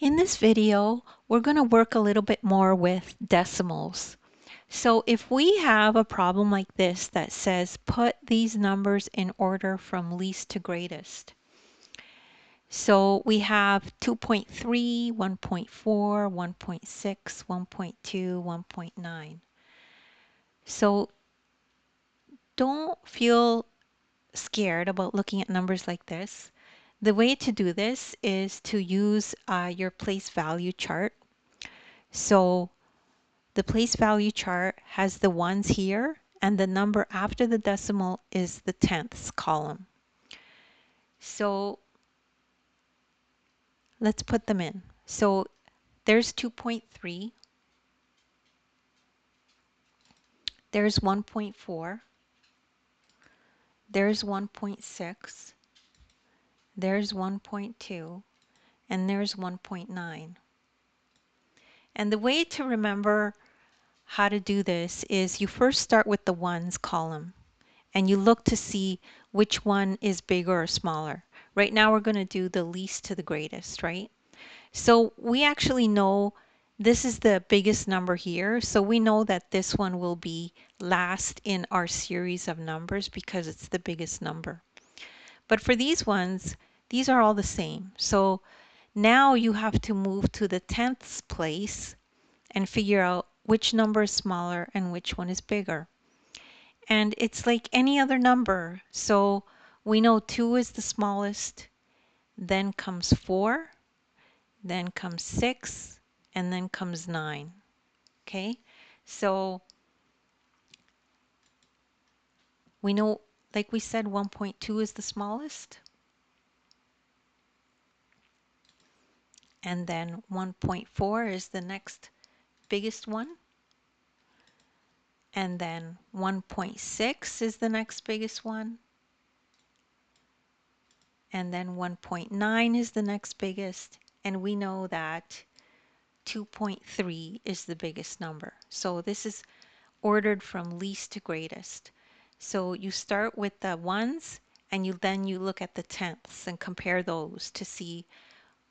In this video, we're going to work a little bit more with decimals. So if we have a problem like this that says put these numbers in order from least to greatest. So we have 2.3, 1.4, 1.6, 1.2, 1.9. So don't feel scared about looking at numbers like this. The way to do this is to use your place value chart. So the place value chart has the ones here, and the number after the decimal is the tenths column. So let's put them in. So there's 2.3, there's 1.4, there's 1.6, there's 1.2, and there's 1.9. And the way to remember how to do this is you first start with the ones column and you look to see which one is bigger or smaller. Right now we're going to do the least to the greatest, right? So we actually know this is the biggest number here. So we know that this one will be last in our series of numbers because it's the biggest number. But for these ones, these are all the same. So now you have to move to the tenths place and figure out which number is smaller and which one is bigger. And it's like any other number. So we know 2 is the smallest, then comes 4, then comes 6, and then comes 9. Okay, so we know, like we said, 1.2 is the smallest, and then 1.4 is the next biggest one, and then 1.6 is the next biggest one, and then 1.9 is the next biggest, and we know that 2.3 is the biggest number. So this is ordered from least to greatest. So you start with the ones and then you look at the tenths and compare those to see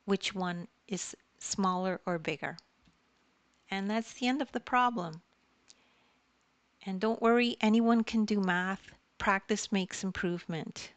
which one is smaller or bigger. And that's the end of the problem. And don't worry, anyone can do math. Practice makes improvement.